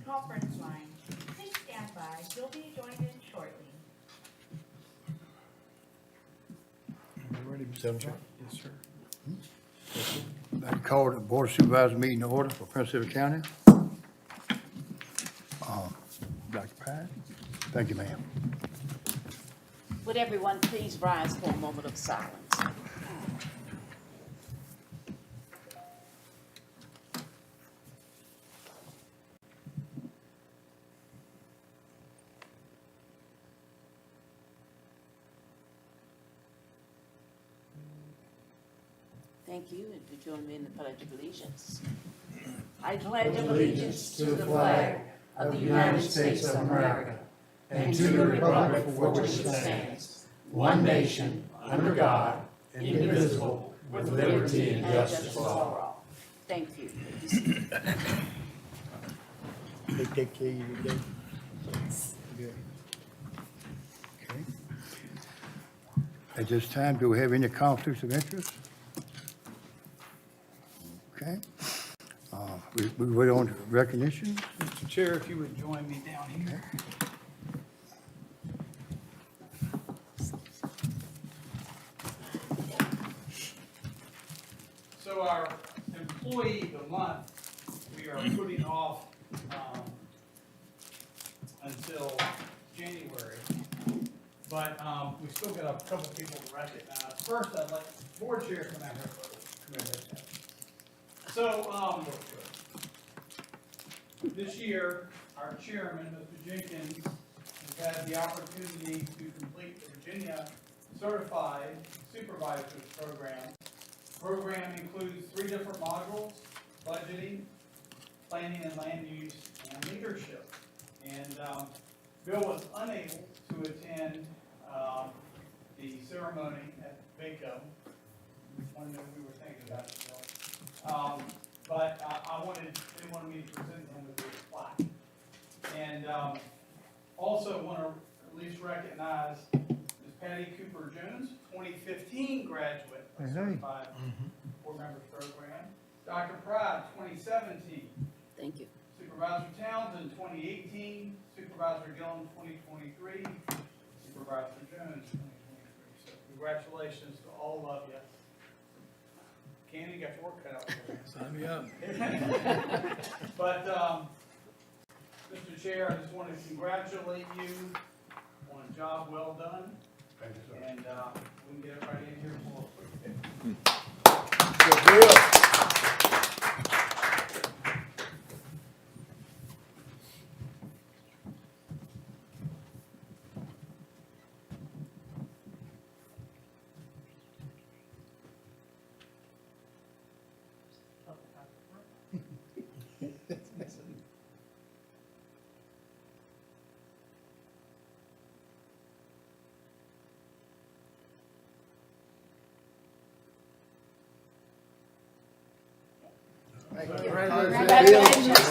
conference line. Please stand by. You'll be joined in shortly. You ready, Mr. Chair? Yes, sir. I'd like to call the Board of Supervisors meeting to order for Prince Edward County. Dr. Pratt? Thank you, ma'am. Would everyone please rise for a moment of silence? Thank you, and to join me in the Pledge of Allegiance. I pledge allegiance to the flag of the United States of America and to the republic for which it stands, one nation, under God, indivisible, with liberty and justice for all. Thank you. They take care of you today? Good. Okay. At this time, do we have any conflicts of interest? Okay. We wait on to recognition. Mr. Chair, if you would join me down here. So our employee of the month, we are putting off until January. But we still got a couple people to recognize. First, I'd like board chair come out here first. So, this year, our chairman, Mr. Jenkins, has had the opportunity to complete the Virginia Certified Supervisors Program. The program includes 3 different modules: budgeting, planning and land use, and leadership. And Bill was unable to attend the ceremony at Vaco. One that we were thinking about it, Bill. But they wanted me to present him with this plaque. And also want to at least recognize Ms. Patty Cooper Jones, 2015 graduate of Certified Board Members Program. Dr. Pride, 2017. Thank you. Supervisor Townsend, 2018. Supervisor Gillum, 2023. Supervisor Jones, 2023. So congratulations to all of you. Candy, you got your work cut out for you. Sign me up. But, Mr. Chair, I just want to congratulate you on a job well done. Thank you, sir. And we can get everybody in here for a quick picture. Good deal. Congratulations.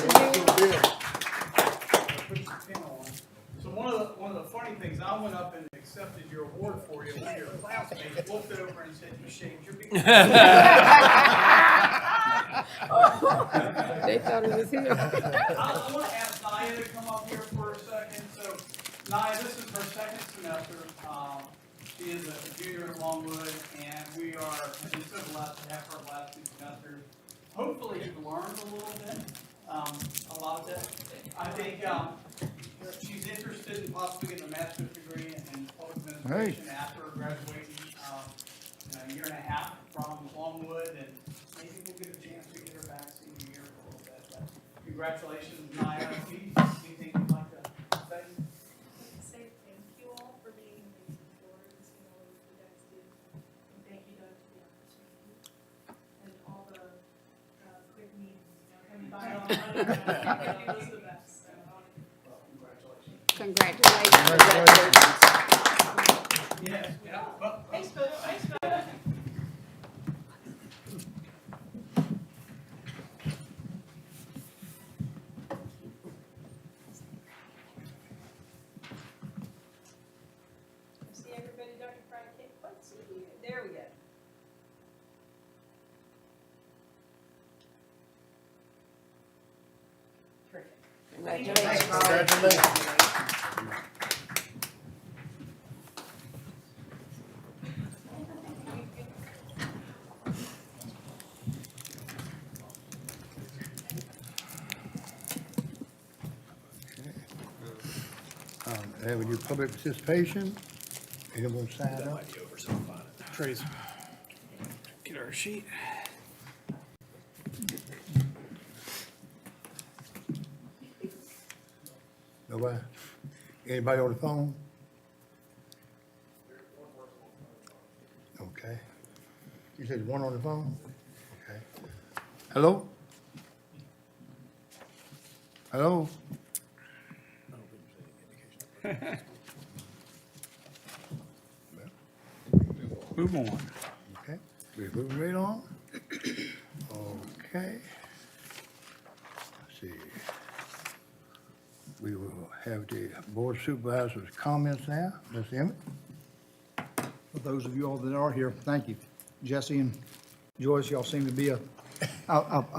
So one of the funny things, I went up and accepted your award for you. One of your classmates looked over and said, "You shaved your beard." They thought it was him. I want to ask Naya to come up here for a second. So, Naya, this is her second semester. She is a junior at Longwood, and we are just so blessed to have her last 2 semesters. Hopefully, you've learned a little bit, a lot of it. I think she's interested in possibly getting a master's degree in public administration after graduating in a year and a half from Longwood, and maybe we'll get a chance to get her back senior year for a little bit. But congratulations, Naya. Anything you'd like to say? Say thank you all for being amazing stewards, what you guys do. And thank you, Doug, for the opportunity and all the quick meetings, coming by all the time. It was the best. Well, congratulations. Congratulations. Yes. Yeah. Well, Facebook. See everybody, Dr. Friday can't quite see you. There we go. Terrific. Congratulations. Have any public participation? Anyone sign up? Trace, get our sheet. Nobody? Anybody on the phone? Okay. You said one on the phone? Okay. Hello? Hello? Move on. Okay, we're moving right on. Okay. Let's see. We will have the Board of Supervisors' comments now. Ms. Emmett? For those of you all that are here, thank you. Jesse and Joyce, y'all seem to be a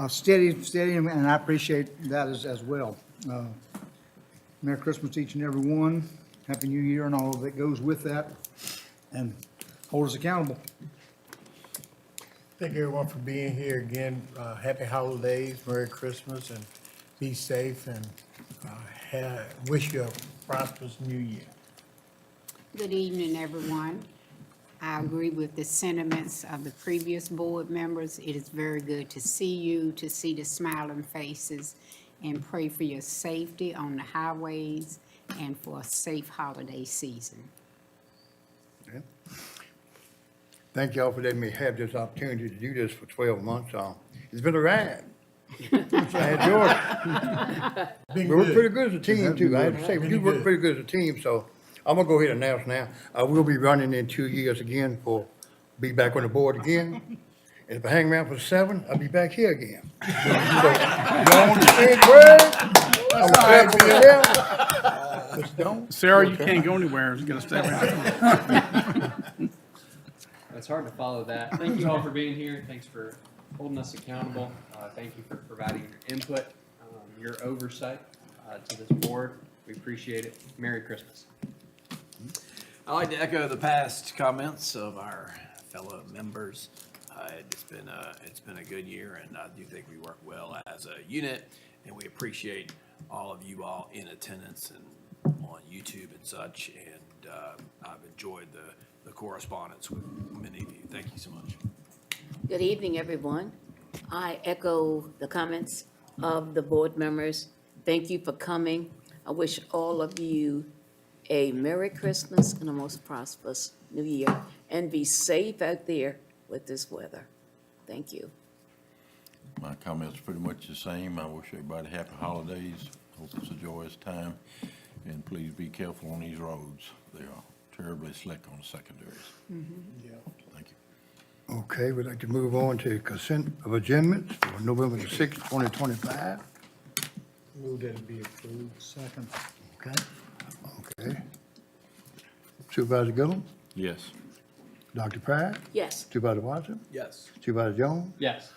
steady, and I appreciate that as well. Merry Christmas to each and every one. Happy New Year and all that goes with that. And hold us accountable. Thank everyone for being here again. Happy holidays, Merry Christmas, and be safe, and wish you a prosperous new year. Good evening, everyone. I agree with the sentiments of the previous board members. It is very good to see you, to see the smiling faces, and pray for your safety on the highways and for a safe holiday season. Okay. Thank y'all for letting me have this opportunity to do this for 12 months. It's been a ride. I enjoyed it. We worked pretty good as a team, too. I have to say, we do work pretty good as a team, so I'm gonna go ahead and announce now. I will be running in 2 years again be back on the board again. And if I hang around for 7, I'll be back here again. So, y'all want to say a word? I'm glad for you. Just don't. Sarah, you can't go anywhere. You're gonna stay around. It's hard to follow that. Thank you all for being here. Thanks for holding us accountable. Thank you for providing your input, your oversight to this board. We appreciate it. Merry Christmas. I'd like to echo the past comments of our fellow members. It's been a good year, and I do think we work well as a unit, and we appreciate all of you all in attendance and on YouTube and such, and I've enjoyed the correspondence with many of you. Thank you so much. Good evening, everyone. I echo the comments of the board members. Thank you for coming. I wish all of you a Merry Christmas and a most prosperous New Year, and be safe out there with this weather. Thank you. My comments are pretty much the same. I wish everybody happy holidays. Hope it's a joyous time. And please be careful on these roads. They are terribly slick on the secondaries. Yeah. Thank you. Okay, we'd like to move on to consent of adjournments for November the 6th, 2025. Move that it be approved. Second. Okay. Supervisor Gillum, Yes. Dr. Pride, Yes. Supervisor Watson, Yes. Supervisor Jones, Yes.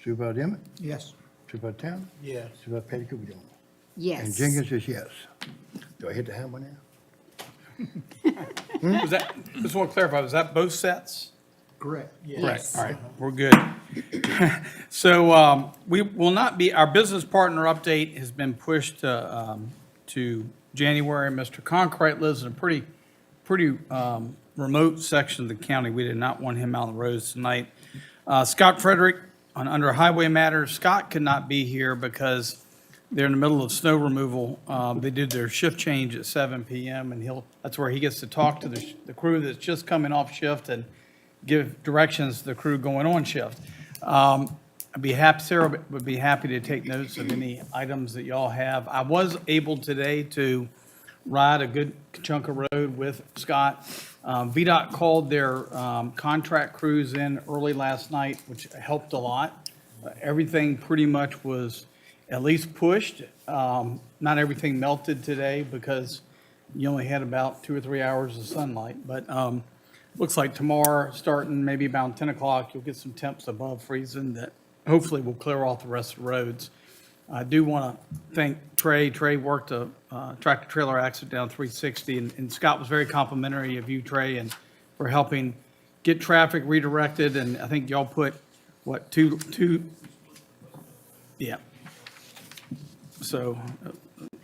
Supervisor Emmett, Yes. Supervisor Tanner, Yes. Supervisor Petty Cooper Jones. Yes. And Jenkins is yes. Do I hit the hammer now? Was that, just want to clarify, was that both sets? Correct. Yes. All right, we're good. So we will not be, our business partner update has been pushed to January. Mr. Concrete lives in a pretty remote section of the county. We did not want him out on the roads tonight. Scott Frederick, under highway matters, Scott could not be here because they're in the middle of snow removal. They did their shift change at 7 p.m. and that's where he gets to talk to the crew that's just coming off shift and give directions to the crew going on shift. Sarah would be happy to take notes of any items that y'all have. I was able today to ride a good chunk of road with Scott. VDOT called their contract crews in early last night, which helped a lot. Everything pretty much was at least pushed. Not everything melted today because you only had about 2 or 3 hours of sunlight, but looks like tomorrow, starting maybe about 10 o'clock, you'll get some temps above freezing that hopefully will clear off the rest of the roads. I do want to thank Trey. Trey worked a tractor-trailer accident down 360, and Scott was very complimentary of you, Trey, and for helping get traffic redirected, and I think y'all put, what, two, yeah. So,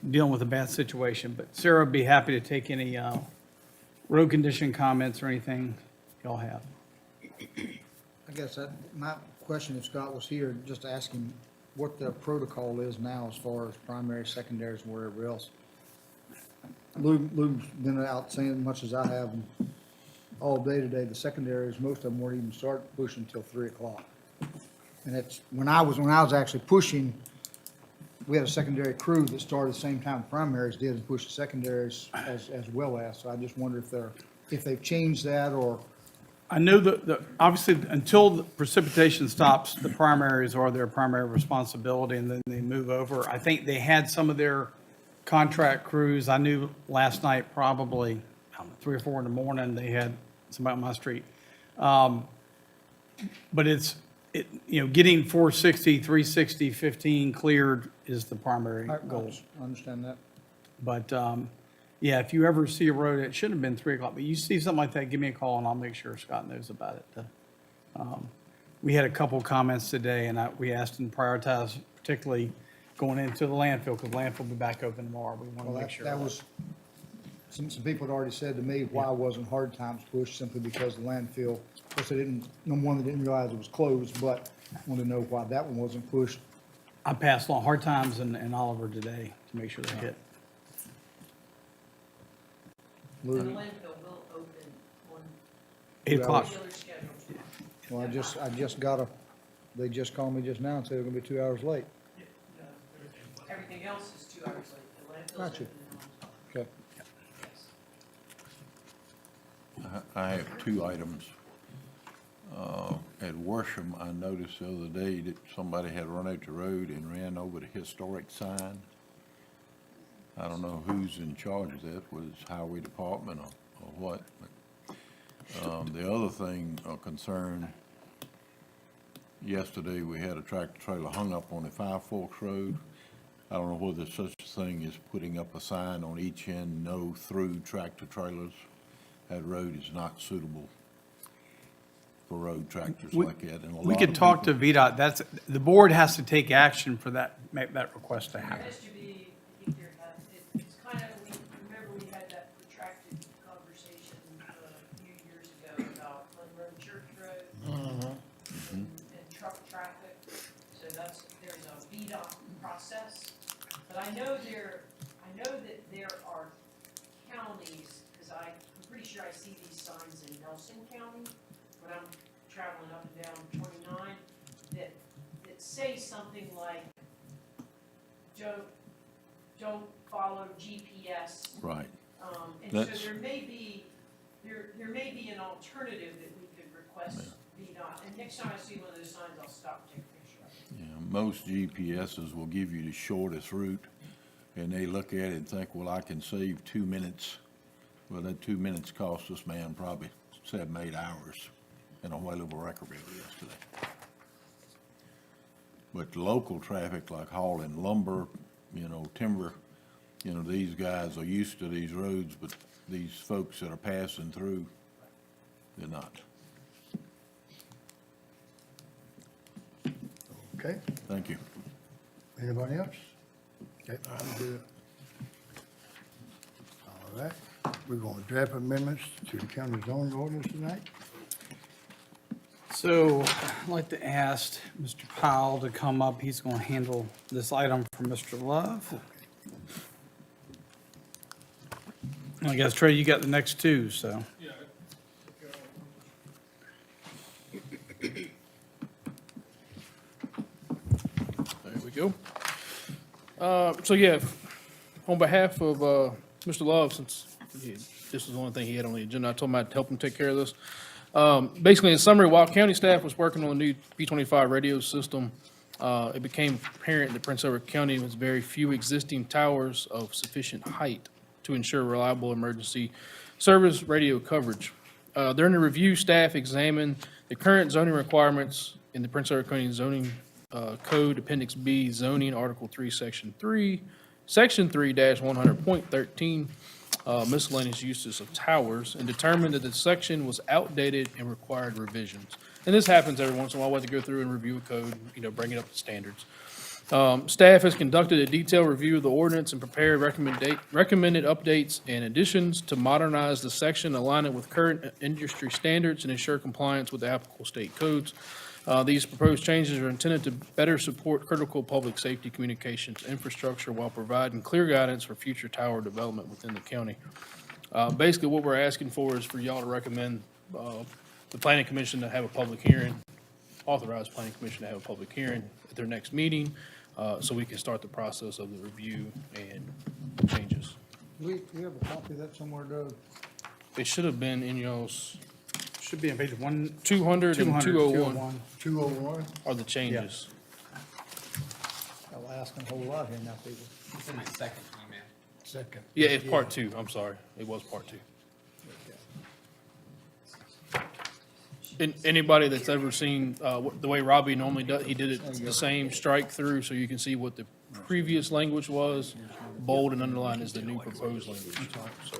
dealing with a bad situation, but Sarah would be happy to take any road condition comments or anything y'all have. I guess that, my question, if Scott was here, just to ask him what the protocol is now as far as primary, secondaries, and wherever else. Lou's been out saying as much as I have all day today, the secondaries, most of them weren't even starting to push until 3 o'clock. And it's, when I was actually pushing, we had a secondary crew that started the same time primaries did and pushed the secondaries as well as. So I just wonder if they've changed that or. I know that, obviously, until the precipitation stops, the primaries are their primary responsibility, and then they move over. I think they had some of their contract crews. I knew last night, probably, I don't know, 3 or 4 in the morning, they had somebody on my street. But getting 460, 360, 15 cleared is the primary goal. I understand that. But, yeah, if you ever see a road, it shouldn't have been 3 o'clock, but you see something like that, give me a call and I'll make sure Scott knows about it. We had a couple comments today and we asked them to prioritize, particularly going into the landfill, because landfill will be back open tomorrow. We want Well, to make sure. that was, some people had already said to me why wasn't hard times pushed, simply because the landfill, of course, they didn't, number one, they didn't realize it was closed, but wanted to know why that one wasn't pushed. I passed along Hard Times and Oliver today to make sure they hit. The Lou, landfill will open on 8 o'clock. regular schedule tomorrow. well, I just they just called me just now and said they're gonna be 2 hours late. Everything else is 2 hours late. The landfill's Gotcha. open Okay. yes. I have 2 items. At Worsham, I noticed the other day that somebody had run out the road and ran over the historic sign. I don't know who's in charge of that, whether it's highway department or what. But, the other thing, concern, yesterday we had a tractor trailer hung up on the Five Forks Road. I don't know whether such a thing is putting up a sign on each end, no through tractor trailers. That road is not suitable for road tractors like that. And a We lot could of talk to people- VDOT. The board has to take action for that, make that request to happen. Just to be clear, it's kind of, remember we had that protracted conversation a few years ago about Glen Road Church Road and truck traffic. So there's a VDOT process. But I know that there are counties, because I'm pretty sure I see these signs in Nelson County when I'm traveling up and down 29, that say something like, don't follow GPS. Right. And so That's- there may be an alternative that we could request VDOT. And next time I see one of those signs, I'll stop and take a picture of it. Yeah, most GPSs will give you the shortest route, and they look at it and think, well, I can save 2 minutes. Well, that 2 minutes cost this man probably 7, 8 hours in a whale of a wrecker yesterday. But local traffic, like hauling lumber, timber, these guys are used to these roads, but these folks that are passing through, they're not. Okay, Thank you. anybody else? Okay, I'm good. All right, we're going to draft amendments to the county zoning ordinance tonight. So I'd like to ask Mr. Powell to come up. He's going to handle this item for Mr. Love. I guess, Trey, you got the next 2, so. There we go. So yeah, on behalf of Mr. Love, since this was the only thing he had on the agenda, I told him I'd help him take care of this. Basically, in summary, while county staff was working on the new P25 radio system, it became apparent that Prince Edward County has very few existing towers of sufficient height to ensure reliable emergency service radio coverage. During the review, staff examined the current zoning requirements in the Prince Edward County zoning Code Appendix B zoning, Article 3, Section 3, Section 3-100.13, miscellaneous uses of towers, and determined that the section was outdated and required revisions. And this happens every once in a while. We have to go through and review a code, bring it up to standards. Staff has conducted a detailed review of the ordinance and prepared recommended updates and additions to modernize the section, align it with current industry standards, and ensure compliance with the applicable state codes. These proposed changes are intended to better support critical public safety communications infrastructure while providing clear guidance for future tower development within the county. Basically, what we're asking for is for y'all to recommend the planning commission to have a public hearing, authorize planning commission to have a public hearing at their next meeting, so we can start the process of the review and changes. We have a copy of that somewhere, Doug? It should have been in y'all's Should be on page 200 and 201 201? are the changes. I'll ask a whole lot here now, people. It's in the second email. Second. Yeah, it's part two. I'm sorry. It was part two. And anybody that's ever seen, the way Robbie normally does, he did it the same strike through, so you can see what the previous language was. Bold and underlined is the new proposed language, so.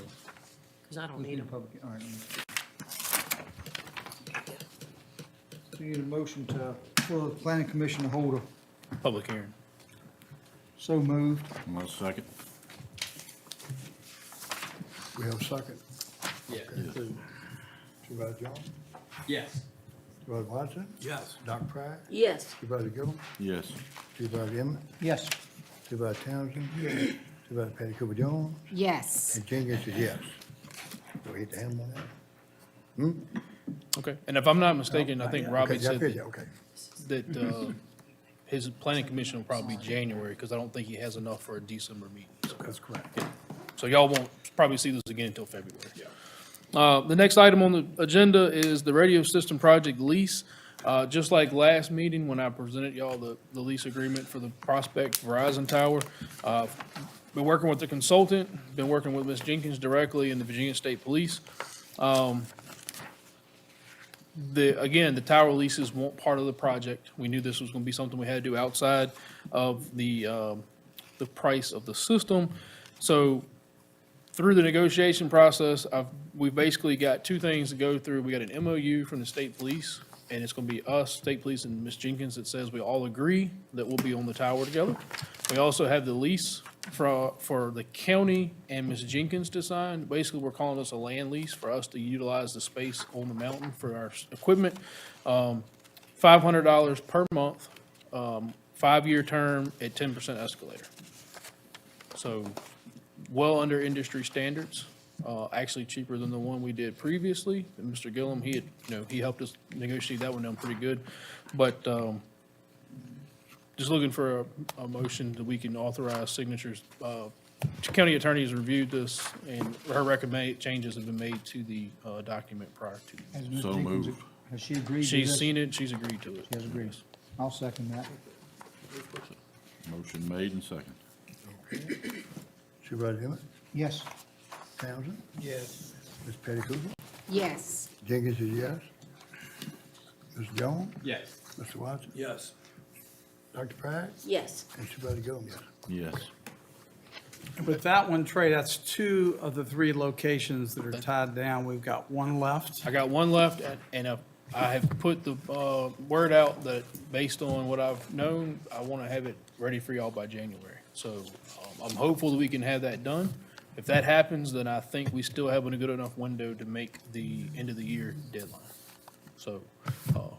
Because I don't need them. All right. So you need a motion for the planning commission to hold a, Public hearing. so moved. One second. We have a second. Yeah. Supervisor Jones? Yes. Supervisor Watson? Yes. Dr. Pratt? Yes. Supervisor Gillum? Yes. Supervisor Emmett? Yes. Supervisor Townsend? Yes. Supervisor Patty Cooper Jones? Yes. And Jenkins is yes. Do we hit the hand on that? Okay, and if I'm not mistaken, I think Robbie Okay, yeah, I said feel you, okay. that his planning commission will probably be January, because I don't think he has enough for a December meeting. That's correct. So y'all won't probably see this again until February. The next item on the agenda is the radio system project lease. Just like last meeting, when I presented y'all the lease agreement for the Prospect Verizon Tower, been working with the consultant, been working with Ms. Jenkins directly and the Virginia State Police. Again, the tower leases weren't part of the project. We knew this was gonna be something we had to do outside of the price of the system. So through the negotiation process, we've basically got two things to go through. We got an MOU from the state police, and it's gonna be us, state police, and Ms. Jenkins that says we all agree that we'll be on the tower together. We also have the lease for the county and Ms. Jenkins to sign. Basically, we're calling this a land lease for us to utilize the space on the mountain for our equipment. $500 per month, 5-year term at 10% escalator. So well under industry standards, actually cheaper than the one we did previously. And Mr. Gillum, he helped us negotiate that one down pretty good. But just looking for a motion that we can authorize signatures. County attorney has reviewed this, and her recommended changes have been made to the document prior to. Has Ms. So Jenkins- moved. Has she agreed to She's this? seen it, she's agreed to it. She has agreed. I'll second that. Motion made and second. Supervisor Emmett? Yes. Townsend? Yes. Ms. Patty Cooper? Yes. Jenkins is yes. Mr. Jones? Yes. Mr. Watson? Yes. Dr. Pratt? Yes. And Supervisor Gillum, yes. Yes. With that one, Trey, that's 2 of the 3 locations that are tied down. We've got one left. I got one left, and I have put the word out that based on what I've known, I want to have it ready for y'all by January. So I'm hopeful that we can have that done. If that happens, then I think we still have a good enough window to make the end of the year deadline. So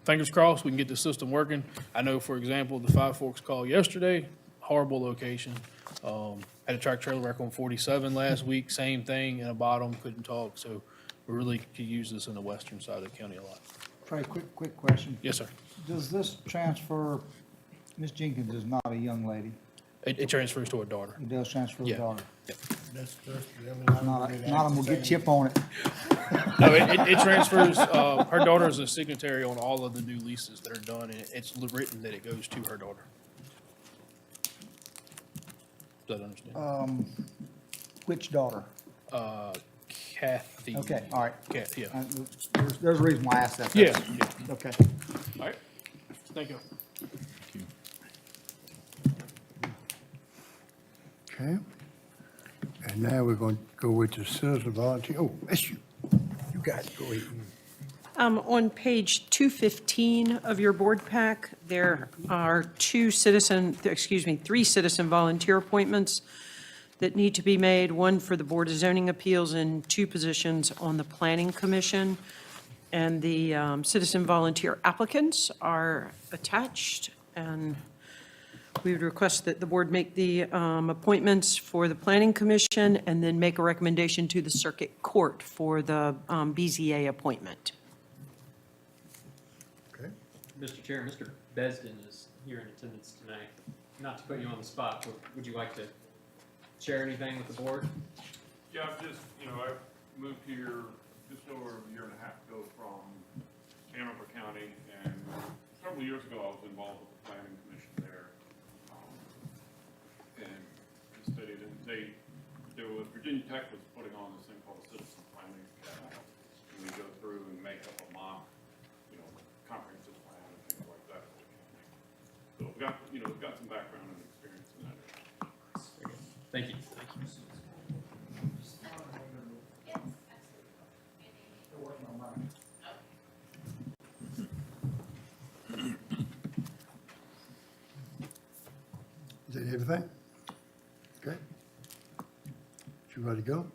fingers crossed, we can get the system working. I know, for example, the Five Forks call yesterday, horrible location. Had a track trailer wreck on 47 last week, same thing, in a bottom, couldn't talk. So we really could use this in the western side of the county a lot. Trey, quick question. Yes, sir. Does this transfer, Ms. Jenkins is not a young lady. It transfers to a daughter. It does transfer to Yeah. daughter. That's Not I'm gonna get chip on it. No, it transfers, her daughter is a signatory on all of the new leases that are done, and it's written that it goes to her daughter. Does that understand? Which daughter? Kathy. Okay, all right. Kathy, yeah. There's a reason why I asked that. Yeah, yeah. Okay. All right. Thank you. Okay. And now we're going to go with the citizen volunteer. Oh, that's you. You got it. Go ahead. On page 215 of your board pack, there are three citizen volunteer appointments that need to be made, one for the Board of Zoning Appeals and 2 positions on the Planning Commission. And the citizen volunteer applicants are attached, and we would request that the board make the appointments for the Planning Commission and then make a recommendation to the Circuit Court for the BZA appointment. Okay. Mr. Chair, Mr. Besden is here in attendance tonight. Not to put you on the spot, but would you like to share anything with the board? Yeah, I've just, I moved here just over a year and a half ago from Hanover County, and several years ago, I was involved with the planning commission there. And the city, Virginia Tech was putting on this thing called a citizen planning academy. And we go through and make up a mock, comprehensive plan and things like that. So we've got some background and experience in that area. Thank you. Is that everything? Okay. You ready to go?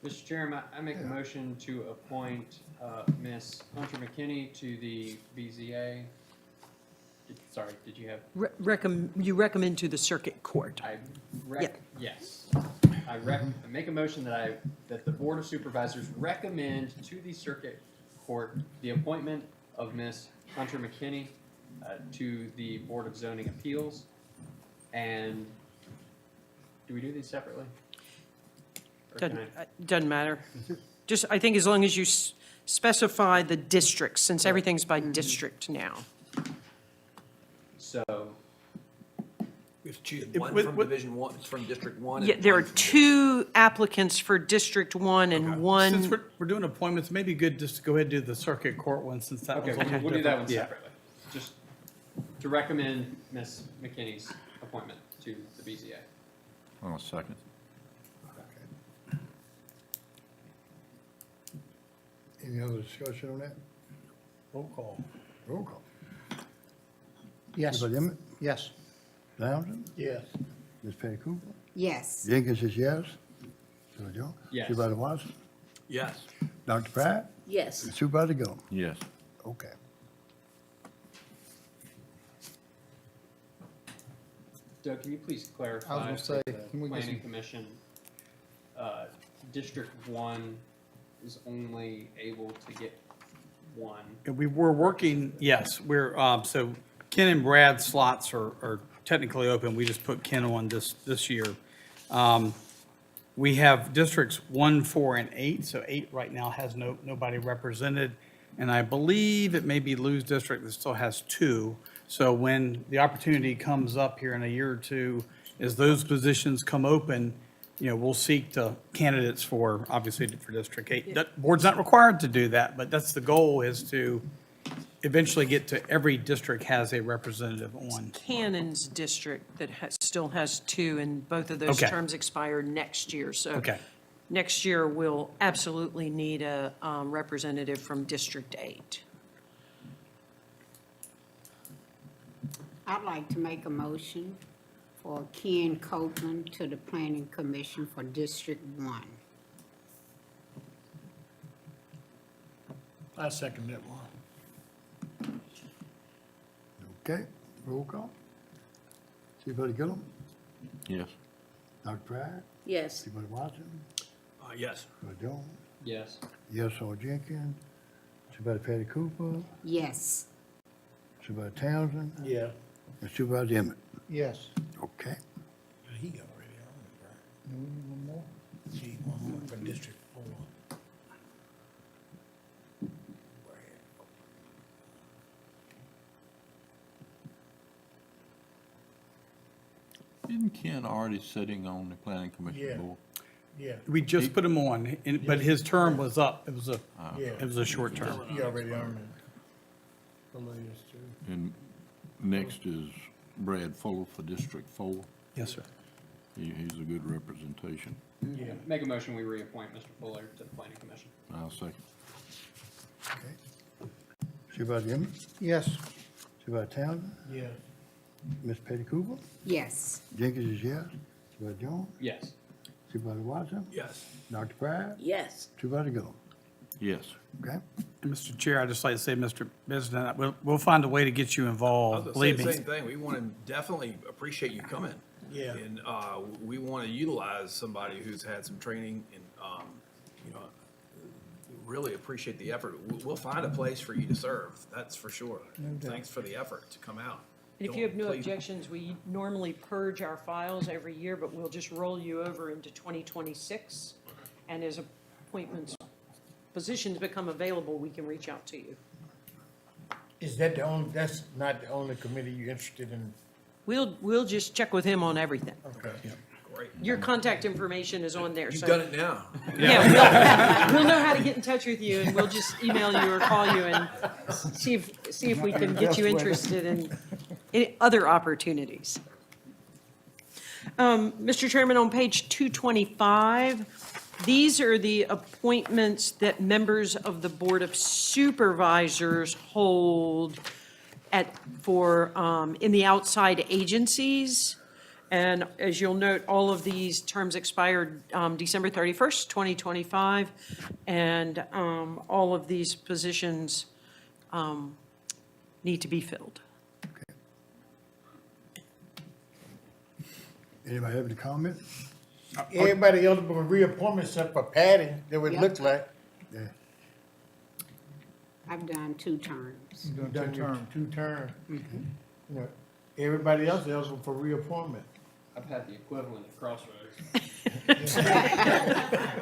Mr. Chairman, I make a motion to appoint Ms. Hunter McKinney to the BZA. Sorry, did you have? You recommend to the Circuit Court. Yes. I make a motion that the Board of Supervisors recommend to the Circuit Court the appointment of Ms. Hunter McKinney to the Board of Zoning Appeals. And do we do these separately? Or can Doesn't matter. Just, I think as long as you specify the districts, since everything's by district now. So, It's one from Division 1, it's from District 1. Yeah, there are 2 applicants for District 1 and Since one, we're doing appointments, maybe good just to go ahead and do the circuit court one since that okay, was a little we'll do that one different. Yeah. separately. Just to recommend Ms. McKinney's appointment to the BZA. I'll second. Any other discussion on that? Roll call. Roll call. Yes, Everybody in it? yes. Townsend? Yes. Ms. Petty Cooper? Yes. Jenkins is yes. Supervisor Jones? Yes. Supervisor Watson? Yes. Dr. Pratt? Yes. And Supervisor Gomes? Yes. Okay. Doug, can you please clarify? I was gonna say, for the can we get Planning some- Commission, District 1 is only able to get 1. And we were working, yes, so Ken and Brad's slots are technically open. We just put Ken on this year. We have districts 1, 4, and 8, so 8 right now has nobody represented. And I believe it may be Lou's district that still has 2. So when the opportunity comes up here in a year or two, as those positions come open, we'll seek the candidates for, obviously, for District 8. That board's not required to do that, but that's the goal, is to eventually get to every district has a representative on. Cannon's district that still has 2, and both of those Okay. terms expire next year. So Okay. next year, we'll absolutely need a representative from District 8. I'd like to make a motion for Ken Copeland to the Planning Commission for District 1. I second that one. Okay, roll call. Supervisor Gillum? Yes. Dr. Pratt? Yes. Supervisor Watson? Yes. Supervisor Jones? Yes. Yes, on Jenkins. Supervisor Petty Cooper? Yes. Supervisor Townsend? Yeah. And Supervisor Emmett? Yes. Okay. He got already on it, right? No, we need one more? See, one more for District 4. Isn't Ken already sitting on the planning Yeah. commission board? Yeah, We just put him on, but his term was up. It was yeah. a short term. He already earned it. Familiars too. And next is Brad Fuller for District 4. Yes, sir. He's a good representation. Yeah, make a motion, we reappoint Mr. Fuller to the planning commission. I'll second. Supervisor Emmett, Yes. Supervisor Townsend, Yeah. Ms. Petty Cooper, Yes. Jenkins is yes, Supervisor Jones, Yes. Supervisor Watson, Yes. Dr. Pride, Yes. Supervisor Gold. Yes. Okay? And Mr. Chair, I'd just like to say, Mr. President, we'll find a way to get you I was involved, gonna say believe the me. same thing. We want to definitely appreciate you coming. Yeah. And, we want to utilize somebody who's had some training and, you know, really appreciate the effort. We'll find a place for you to serve, that's for sure. Thanks for the effort to come out. And if you have no Please. objections, we normally purge our files every year, but we'll just roll you over into 2026. And as appointments, positions become available, we can reach out to you. Is that the only, that's not the only committee you're interested in? We'll just check with him on everything. Okay. Great. Your contact information is on there, You've so. done it now. Yeah, we'll know how to get in touch with you, and we'll just email you or call you and see if we can get you interested in other opportunities. Mr. Chairman, on page 225, these are the appointments that members of the Board of Supervisors hold in the outside agencies. And as you'll note, all of these terms expired December 31st, 2025, and all of these positions need to be filled. Anybody have any comment? Everybody eligible for reappointment except for Patty, that would Yep. look like. Yeah. I've done 2 terms. You've done your 2 terms. You know, everybody else eligible for reappointment. I've had the equivalent of Crossroads.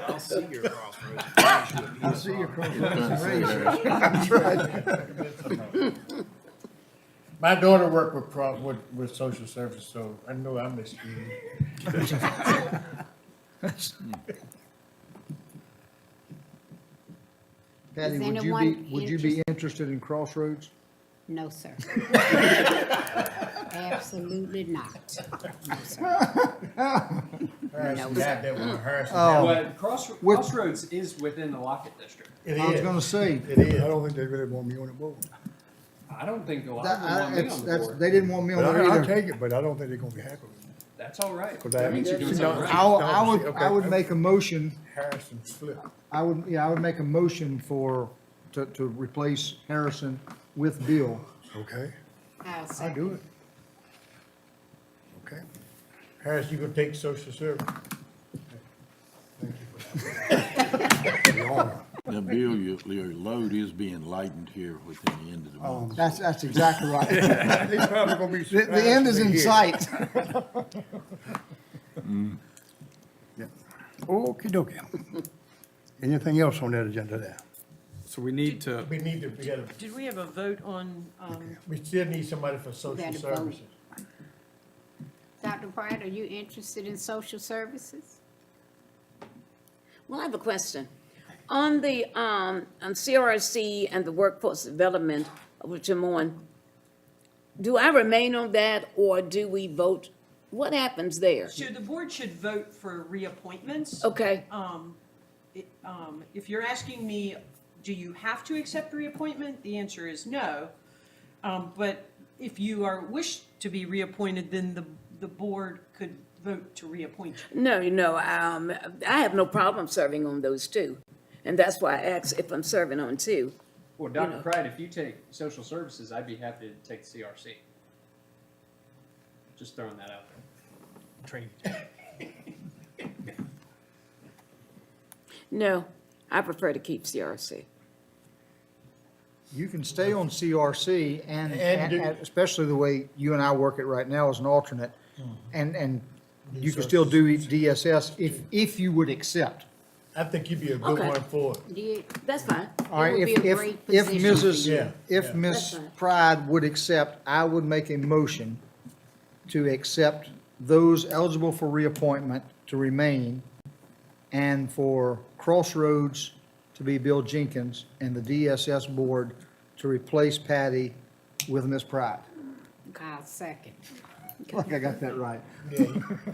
I'll see your crossroads. I see your My daughter worked with social services, so I know I'm excused. Patty, Is would anyone you be interested in Crossroads? No, sir. Absolutely not. No, sir. Harrison got that one, Harrison. Oh. But Crossroads is within the Lockett District. It I was is. gonna say, It is. I don't think they really want me on the board. I don't think a lot of them want me on the that's, board. they didn't want me on But there I'll either. take it, but I don't think they're gonna be happy with me. That's all right. 'Cause That means you're doing something right. I would make a motion, Harrison's flip. I would make a motion to replace Harrison with Bill. Okay, I'll I'll second. do it. Okay. Harris, you gonna take social service? Thank you for that. Your Honor. Now, Bill, your load is being lightened here within the end of the month. That's exactly right. They probably gonna be The end is in surprised sight. Yeah. Okey dokey. Anything else on that agenda there? So we need to, We need to, Did we have a vote on, we still need somebody for social Gotta vote. services. Dr. Pride, are you interested in social services? Well, I have a question. On the, on CRC and the workforce development, which I'm on, do I remain on that or do we vote? What happens there? so the board should vote for reappointments. Okay, If you're asking me, do you have to accept reappointment? The answer is no. But if you wish to be reappointed, then the board could vote to reappoint you. no, I have no problem serving on those two. And that's why I asked if I'm serving on two. Well, Dr. Pratt, if you take social services, I'd be happy to take CRC. Just throwing that out there. No, I prefer to keep CRC. You can stay on CRC And and especially the way you and I work it right now as an alternate. And you can still do DSS if you would accept. I think you'd be a good Okay. one for it. That's fine. All right, It would be a great position for you. Yeah. If yeah. Ms. That's fine. Pride would accept, I would make a motion to accept those eligible for reappointment to remain, and for Crossroads to be Bill Jenkins, and the DSS board to replace Patty with Ms. Pride. I'll second. I think I got that right. Yeah,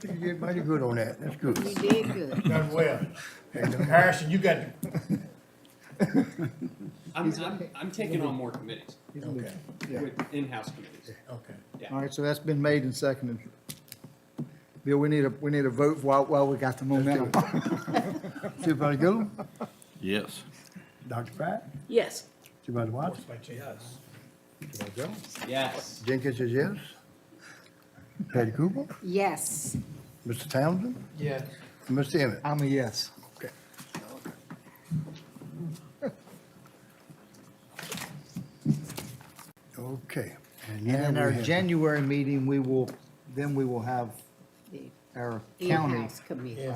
you did mighty good on that. That's good. You did good. Done well. Harrison, you got, I'm taking on more committees, okay, Yeah. with in-house committees. okay. All right, so that's been made and seconded. Bill, we need a vote while we got the momentum. Supervisor Gillum, Yes. Dr. Pratt, Yes. Supervisor Watson, Yes. Supervisor Jones. Yes. Jenkins is yes. Patty Cooper, Yes. Mr. Townsend, Yes. and Mr. Emmett. I'm a yes. Okay. Okay. And now in we our have- January meeting, we will have The our county in-house committee.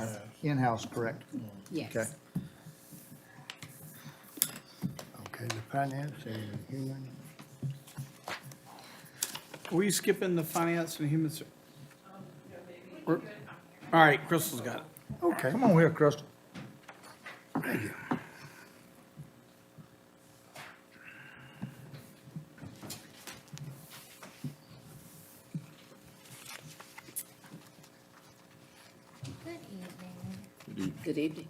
in-house, correct? Okay. Yes. Okay, the finance and human, Are we skipping the finance and human? All right, Crystal's got it. okay. Come on here, Crystal. Good evening. Good evening.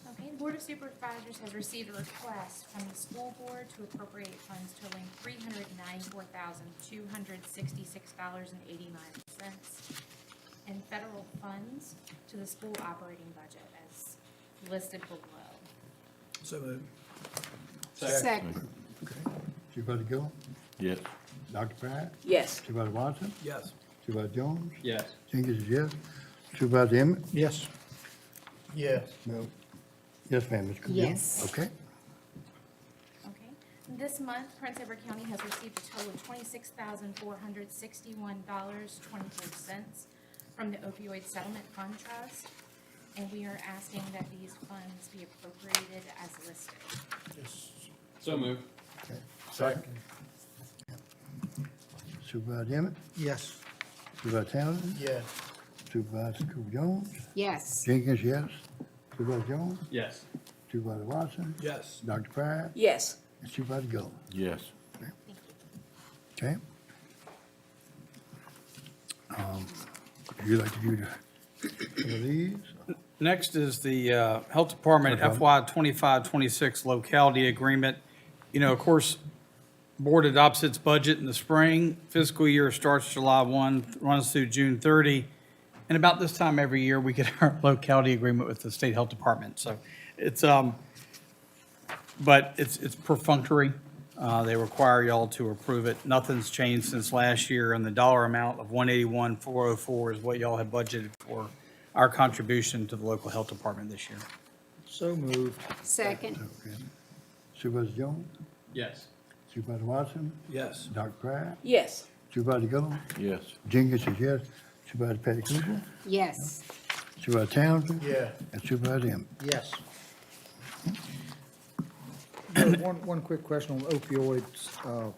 Okay, the Board of Supervisors has received a request from the school board to appropriate funds totaling $394,266.89 in federal funds to the school operating budget as listed below. So moved. Second. Supervisor Gillum, Yes. Dr. Pratt, Yes. Supervisor Watson, Yes. Supervisor Jones, Yes. Jenkins is yes. Supervisor Emmett? Yes. Yes. No. Yes, ma'am, Ms. Cooper? Yes. Okay. Okay, this month, Prince Edward County has received a total of $26,461.24 from the opioid settlement fund trust, and we are asking that these funds be appropriated as listed. So moved. Okay. Second. Supervisor Emmett? Yes. Supervisor Townsend? Yes. Supervisor Cooper Jones? Yes. Jenkins, yes. Supervisor Jones? Yes. Supervisor Watson? Yes. Dr. Pratt? Yes. And Supervisor Gillum? Yes. Okay. Would you like to do some of these? Next is the Health Department Okay. FY 25-26 locality agreement. You know, of course, board adopts its budget in the spring. Fiscal year starts July 1, runs through June 30. And about this time every year, we get our locality agreement with the state health department. So it's, but it's perfunctory. They require y'all to approve it. Nothing's changed since last year, and the dollar amount of $181,404 is what y'all had budgeted for our contribution to the local health department this year. So moved. Second. Okay. Supervisor Jones? Yes. Supervisor Watson? Yes. Dr. Pratt? Yes. Supervisor Gillum? Yes. Jenkins is yes. Supervisor Patty Cooper? Yes. Supervisor Townsend? Yeah. And Supervisor Emmett? Yes. One quick question on opioids.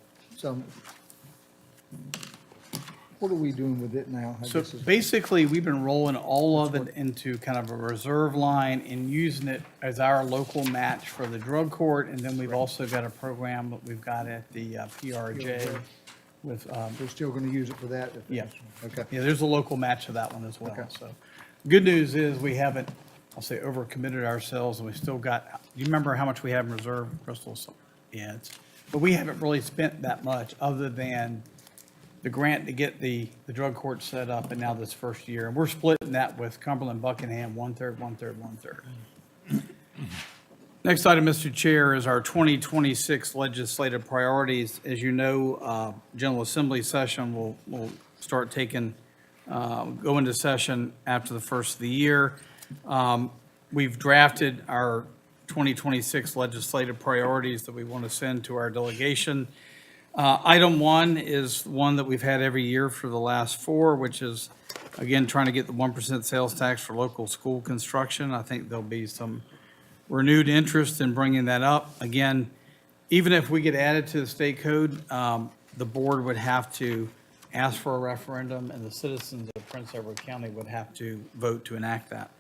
What are we doing with it now? I So guess is- basically, we've been rolling all of it into kind of a reserve line and using it as our local match for the drug court. And then we've also got a program that we've got at the PRJ with, We're still going to use it for that? Yeah. Okay. yeah, there's a local match to that one as well. Okay. So good news is we haven't, I'll say, overcommitted ourselves, and we still got, you remember how much we have in reserve, Crystal? So, yeah, but we haven't really spent that much other than the grant to get the drug court set up, and now this first year. And we're splitting that with Cumberland, Buckingham, 1/3, 1/3, 1/3. Next item, Mr. Chair, is our 2026 legislative priorities. As you know, General Assembly session will start taking, go into session after the first of the year. We've drafted our 2026 legislative priorities that we want to send to our delegation. Item 1 is one that we've had every year for the last 4, which is, again, trying to get the 1% sales tax for local school construction. I think there'll be some renewed interest in bringing that up. Again, even if we get added to the state code, the board would have to ask for a referendum, and the citizens of Prince Edward County would have to vote to enact that.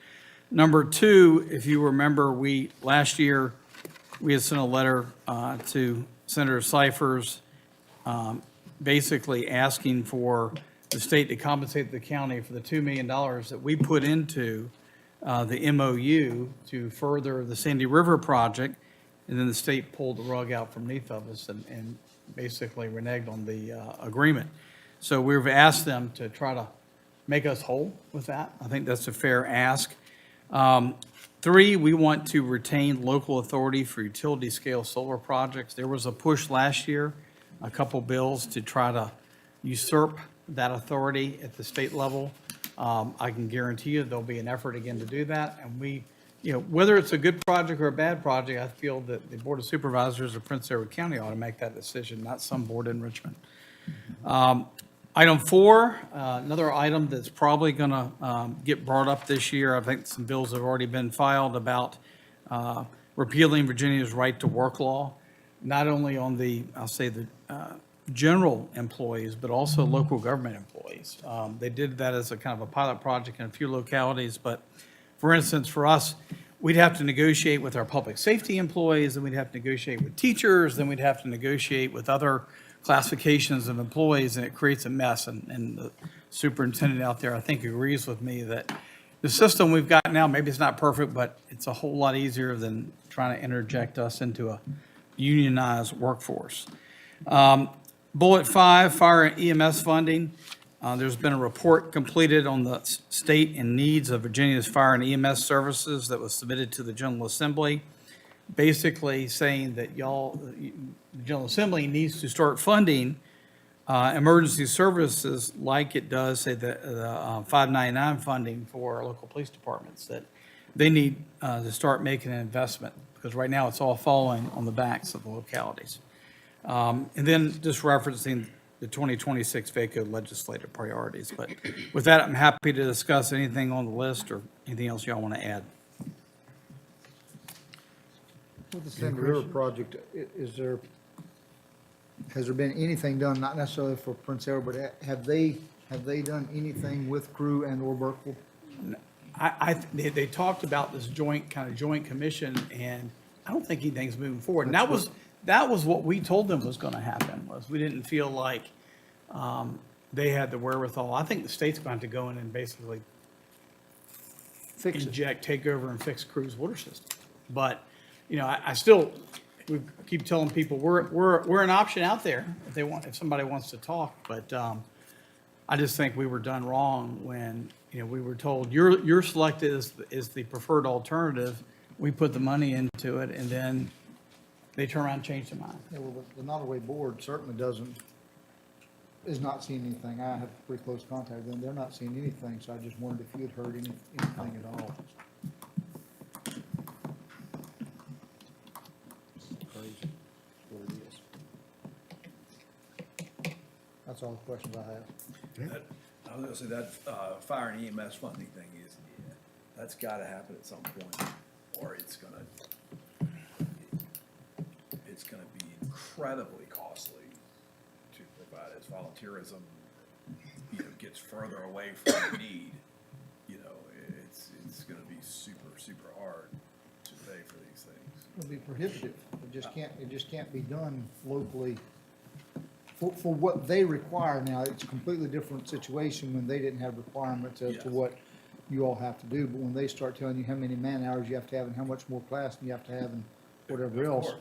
Number 2, if you remember, last year, we had sent a letter to Senator Cyphers basically asking for the state to compensate the county for the $2 million that we put into the MOU to further the Sandy River project, and then the state pulled the rug out from beneath of us and basically reneged on the agreement. So we've asked them to try to make us whole with that. I think that's a fair ask. 3, we want to retain local authority for utility scale solar projects. There was a push last year, a couple bills to try to usurp that authority at the state level. I can guarantee you there'll be an effort again to do that. And we, whether it's a good project or a bad project, I feel that the Board of Supervisors of Prince Edward County ought to make that decision, not some board in Richmond. Item 4, another item that's probably going to get brought up this year. I think some bills have already been filed about repealing Virginia's right to work law, not only on the, I'll say the general employees, but also local government employees. They did that as a kind of a pilot project in a few localities, but for instance, for us, we'd have to negotiate with our public safety employees, and we'd have to negotiate with teachers, then we'd have to negotiate with other classifications of employees, and it creates a mess. And the superintendent out there, I think, agrees with me that the system we've got now, maybe it's not perfect, but it's a whole lot easier than trying to interject us into a unionized workforce. Bullet 5, fire and EMS funding. There's been a report completed on the state and needs of Virginia's fire and EMS services that was submitted to the General Assembly, basically saying that the General Assembly needs to start funding emergency services like it does, say, the 599 funding for our local police departments, that they need to start making an investment, because right now it's all falling on the backs of the localities. And then just referencing the 2026 VACO legislative priorities. But with that, I'm happy to discuss anything on the list or anything else y'all want to add. With the Sandy River project, has there been anything done, not necessarily for Prince Edward, but have they done anything with Crew and or Burkeville? They talked about this joint commission, and I don't think anything's moving forward. And that was what we told them was going to happen, was we didn't feel like they had the wherewithal. I think the state's going to have to go in and basically take over and fix Crew's water system. But, I still, we keep telling people we're an option out there if somebody wants to talk. But I just think we were done wrong when, we were told you're selected as the preferred alternative. We put the money into it, and then they turn around and change their mind. Yeah, well, the Nottaway Board certainly is not seeing anything. I have pretty close contact with them. They're not seeing anything, so I just wondered if you had heard anything at all. Crazy. What it is. That's all the questions I have. I was gonna say that, fire and EMS funding thing that's gotta happen at some point, or it's gonna be incredibly costly to provide as volunteerism, gets further away from the need. It's gonna be super hard to pay for these things. It'll be prohibitive. It just can't be done locally. For what they require now, it's a completely different situation when they didn't have requirements as to what you all have to do. But when they start telling you how many man hours you have to have and how much more class you have to have and whatever else,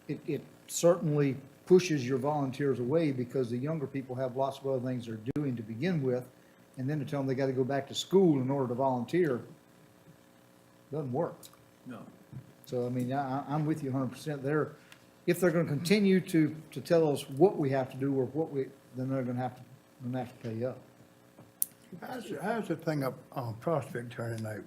it certainly pushes your volunteers away, because the younger people have lots of other things they're doing to begin with. And then to tell them they got to go back to school in order to volunteer doesn't work. No. So, I mean, I'm with you 100%. If they're going to continue to tell us what we have to do or then they're going to have to pay up. How's the thing up on Prospect turning out?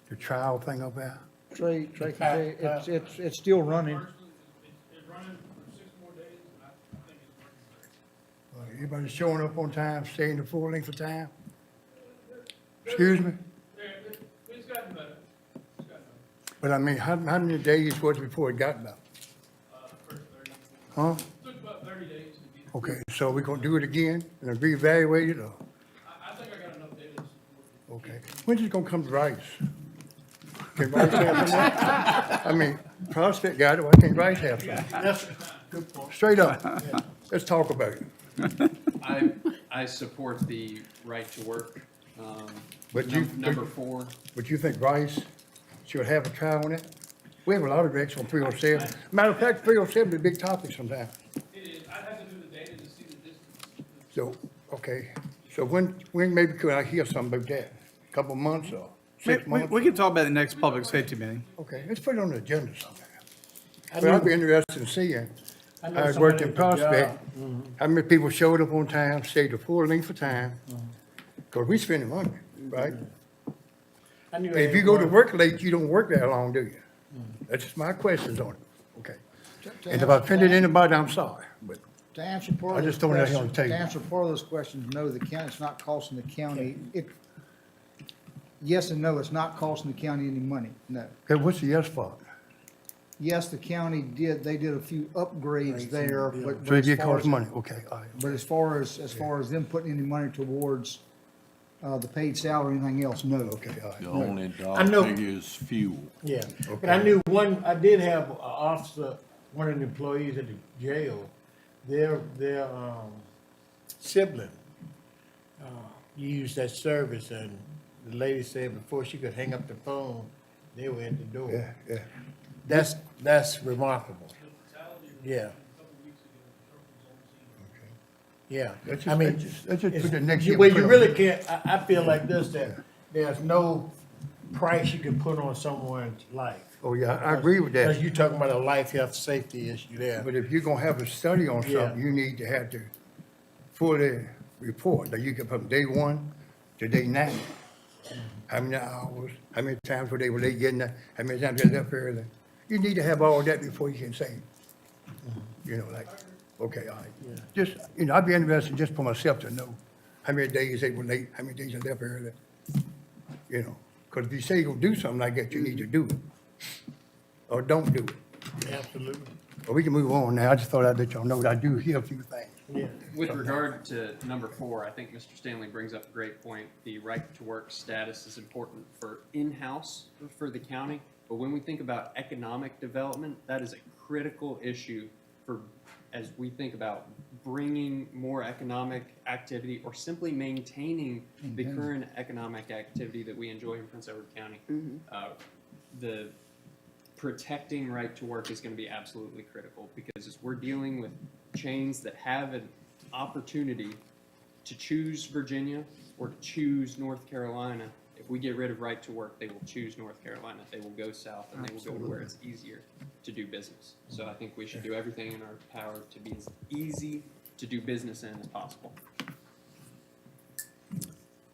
The trial thing up there? Trey, it's still running. It's running for 6 more days, and I think it's working great. Everybody showing up on time, staying the full length of time? Excuse me? It's gotten better. But I mean, how many days was it before it got done? First 30. Huh? Took about 30 days to get. Okay, so we're gonna do it again and reevaluate it, or? I think I got enough data to support it. Okay. When's it gonna come to Rice? Can Rice have some? I mean, Prospect got it, why can't Rice have some? Yes, sir. Straight up. Let's talk about it. I support the right to work. But you- Number 4. But you think Rice should have a try on it? We have a lot of grants on 307. Matter of fact, 307 is a big topic sometimes. It is, I'd have to do the data to see the distance. So, okay, so when maybe could I hear something about that? Couple months or 6 months? We can talk about the next public safety meeting. Okay, let's put it on the agenda sometime. I But I'd knew- be interested in seeing, I know I worked somebody in at the job. Prospect, how many people showed up on time, stayed the full length of time? Because we spending money, right? I knew And if you go to work late, you don't work that long, do you? That's just my questions on it, okay? And if I offended anybody, I'm sorry, but To answer part I of just this throwing that here on question, the to table. answer part of this question, no, the county's not costing the county, yes and no, it's not costing the county any money, no. okay, what's the yes part? Yes, the county they did a few upgrades there, but. So it as did far cost as- money, okay, all right. But as far as them putting any money towards, the paid salary, or anything else, no. Okay, all right. The only I know- dollar figure is fuel. Yeah, but I knew I did have an officer, one of the employees at the jail, their sibling, used that service, and the lady said before she could hang up the phone, they were at the door. Yeah, yeah. That's remarkable. Yeah. Yeah, Let's I mean. let's just put the next year. Well, put you on- really can't, I feel like this, that there's no price you can put on someone's life. Oh, yeah, I agree with that. Because you're talking about a life, health, safety issue there. But if you're gonna have a study on Yeah. something, you need to have to fully report, that you can from day one to day 9. How many hours, how many times were they getting there, how many times they left early? You need to have all that before you can say, you know, like, okay, all right. Just, I'd be interested just for myself to know how many days they were late, how many days they left early. Because if you say you're gonna do something like that, you need to do it. Or don't do it. Absolutely. But we can move on now. I just thought I'd let y'all know that I do hear a few things. Yeah. With regard to number 4, I think Mr. Stanley brings up a great point. The right to work status is important for in-house for the county. But when we think about economic development, that is a critical issue for, as we think about bringing more economic activity or simply maintaining the current economic activity that we enjoy in Prince Edward County. The protecting right to work is going to be absolutely critical, because as we're dealing with chains that have an opportunity to choose Virginia or to choose North Carolina, if we get rid of right to work, they will choose North Carolina. They will go south, and they will go to where it's easier to do business. So I think we should do everything in our power to be as easy to do business in as possible.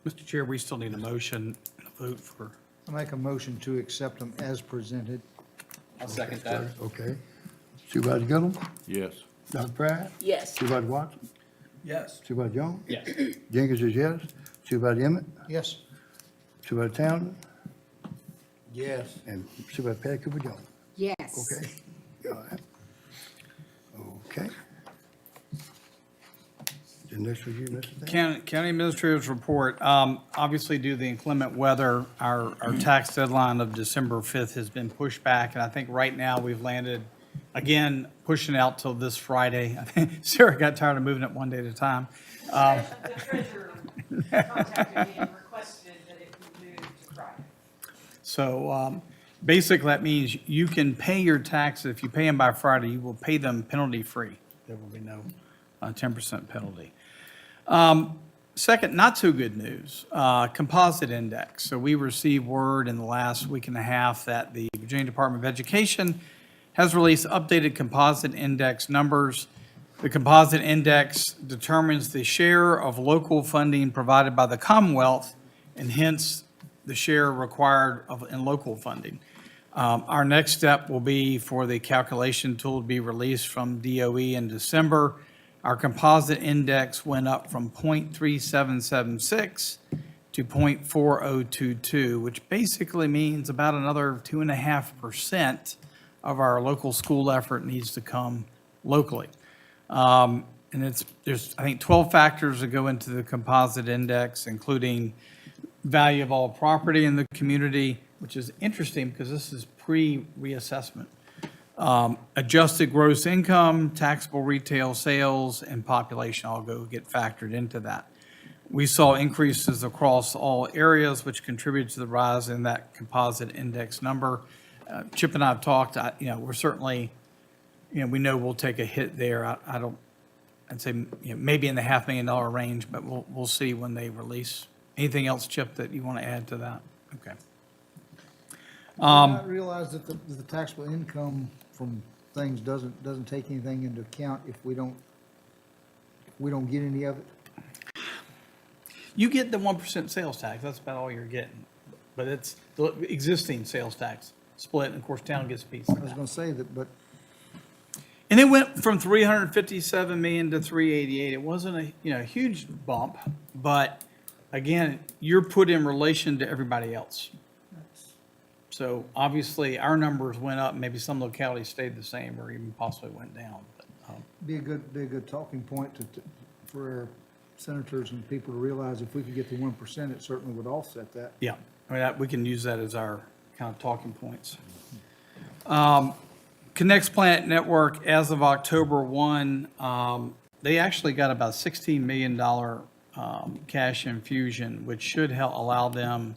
Mr. Chair, we still need a motion and a vote for, I make a motion to accept them as presented. I'll second that. Okay. Supervisor Gillum? Yes. Dr. Pratt? Yes. Supervisor Watson? Yes. Supervisor Jones? Yes. Jenkins is yes. Supervisor Emmett? Yes. Supervisor Townsend? Yes. And Supervisor Pat Cooper Jones? Yes. Okay. All right. Okay. The next review, Mr. Thane? County Administrator's report. Obviously, due to the inclement weather, our tax deadline of December 5th has been pushed back, and I think right now we've landed, again, pushing out till this Friday. I think Sarah got tired of moving it one day at a time. The treasurer contacted me and requested that it be moved to Friday. So basically, that means you can pay your taxes. If you pay them by Friday, you will pay them penalty-free. There will be no 10% penalty. Second, not so good news, composite index. So we received word in the last week and a half that the Virginia Department of Education has released updated composite index numbers. The composite index determines the share of local funding provided by the Commonwealth, and hence the share required in local funding. Our next step will be for the calculation tool to be released from DOE in December. Our composite index went up from 0.3776 to 0.4022, which basically means about another 2.5% of our local school effort needs to come locally. And there's, I think, 12 factors that go into the composite index, including value of all property in the community, which is interesting because this is pre-reassessment. Adjusted gross income, taxable retail sales, and population all get factored into that. We saw increases across all areas, which contributed to the rise in that composite index number. Chip and I have talked, we're certainly, we know we'll take a hit there. I'd say, maybe in the $500,000 range, but we'll see when they release. Anything else, Chip, that you want to add to that? Okay. I did not realize that the taxable income from things doesn't take anything into account if we don't get any of it. You get the 1% sales tax, that's about all you're getting. But it's the existing sales tax split, and of course, town gets a piece I of was that. gonna say that, but And it went from 357 million to 388. It wasn't a huge bump, but again, you're put in relation to everybody else. So obviously, our numbers went up, maybe some localities stayed the same or even possibly went down. But, be a good talking point for senators and people to realize if we could get to 1%, it certainly would offset that. yeah, we can use that as our kind of talking points. Connects Planet Network, as of October 1, they actually got about $16 million cash infusion, which should help allow them,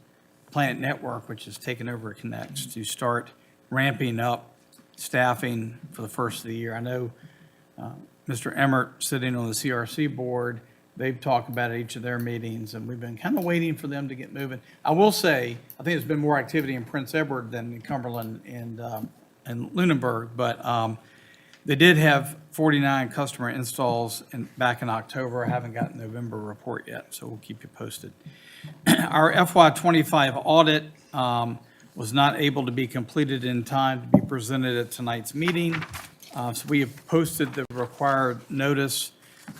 Planet Network, which has taken over Connects, to start ramping up staffing for the first of the year. I know Mr. Emmert, sitting on the CRC board, they've talked about it at each of their meetings, and we've been kind of waiting for them to get moving. I will say, I think there's been more activity in Prince Edward than in Cumberland and Lunenburg, but they did have 49 customer installs back in October. I haven't gotten the November report yet, so we'll keep you posted. Our FY25 audit was not able to be completed in time to be presented at tonight's meeting, so we have posted the required notice.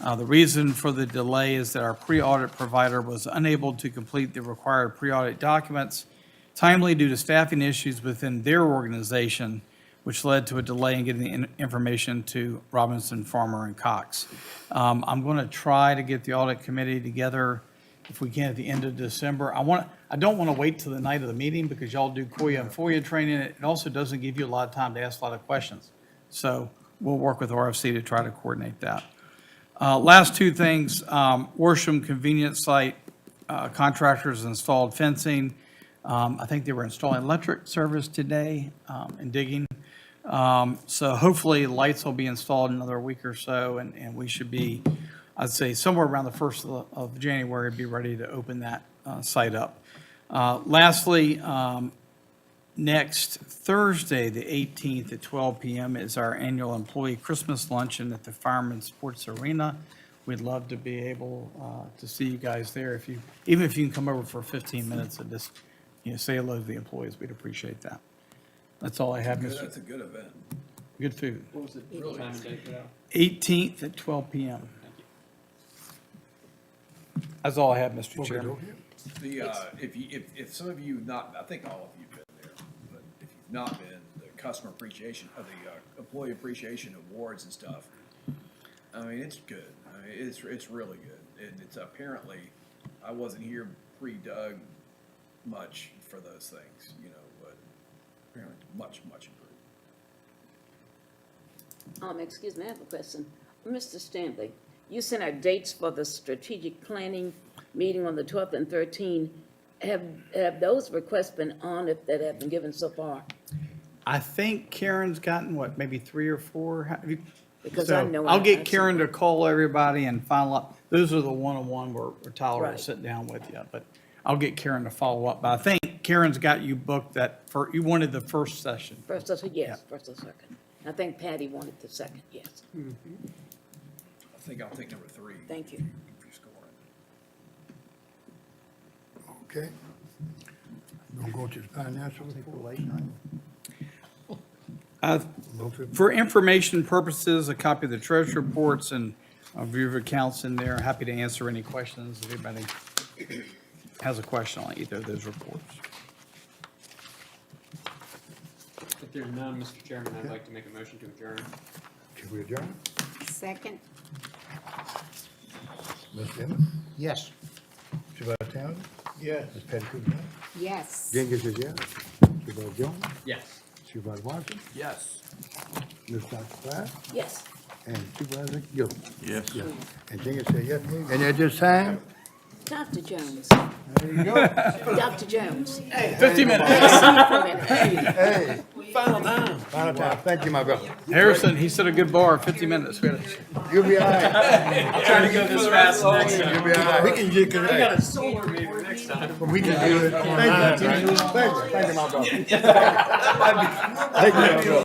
The reason for the delay is that our pre-audit provider was unable to complete the required pre-audit documents timely due to staffing issues within their organization, which led to a delay in getting the information to Robinson, Farmer, and Cox. I'm going to try to get the audit committee together if we can at the end of December. I don't want to wait till the night of the meeting because y'all do COIA and FOIA training. It also doesn't give you a lot of time to ask a lot of questions. So we'll work with RFC to try to coordinate that. Last two things, Worsham Convenience Site contractors installed fencing. I think they were installing electric service today and digging. So hopefully lights will be installed in another week or so, and we should be, I'd say somewhere around the 1st of January, be ready to open that site up. Lastly, next Thursday, the 18th at 12 p.m. is our annual employee Christmas luncheon at the Fireman Sports Arena. We'd love to be able to see you guys there. Even if you can come over for 15 minutes and just say hello to the employees, we'd appreciate that. That's all I have, Mr. That's a good event. Good food. What was the time and date for that? 18th at 12 p.m. That's all I have, Mr. Chairman. If some of you I think all of you've been there, but if you've not been, the customer appreciation, the employee appreciation awards and stuff, I mean, it's good. I mean, it's really good. And it's apparently, I wasn't here pre-Doug much for those things, but apparently much improved. Excuse me, I have a question. Mr. Stanley, you sent our dates for the strategic planning meeting on the 12th and 13th. Have those requests been honored that have been given so far? I think Karen's gotten, maybe 3 or 4? Because So I know. I'll get I've Karen seen to call everybody and final. Those are the one-on-one where Tyler will Right. sit down with you, but I'll get Karen to follow up. But I think Karen's got you booked you wanted the first session. First or second. I think Patty wanted the second, yes. I'll take number 3. Thank you. For scoring. Okay. Gonna go to the financial report. For information purposes, a copy of the treasury reports and a view of accounts in there. Happy to answer any questions if anybody has a question on either of those reports. If there's none, Mr. Chairman, I'd like to make a motion to adjourn. Should we adjourn? Second? Ms. Emmett? yes. Supervisor Townsend? Yes. Ms. Pettigrew? Yes. Jenkins is yes. Supervisor Jones? Yes. Supervisor Watson, Yes. Ms. Dr. Clyde, Yes. and Supervisor Gill. Yes. And Jenkins said yes. And at this time, Dr. Jones, there you go. Dr. Jones. 50 minutes. Hey, Final time. final time. Thank you, my brother. Harrison, he set a good bar, 50 minutes. We gotta- You'll be all right. I'll try to go this fast next time. You'll be all right. We can get, I got a solar meeting next time. we can do it online, right? Thank you, my brother. Thank you, my brother.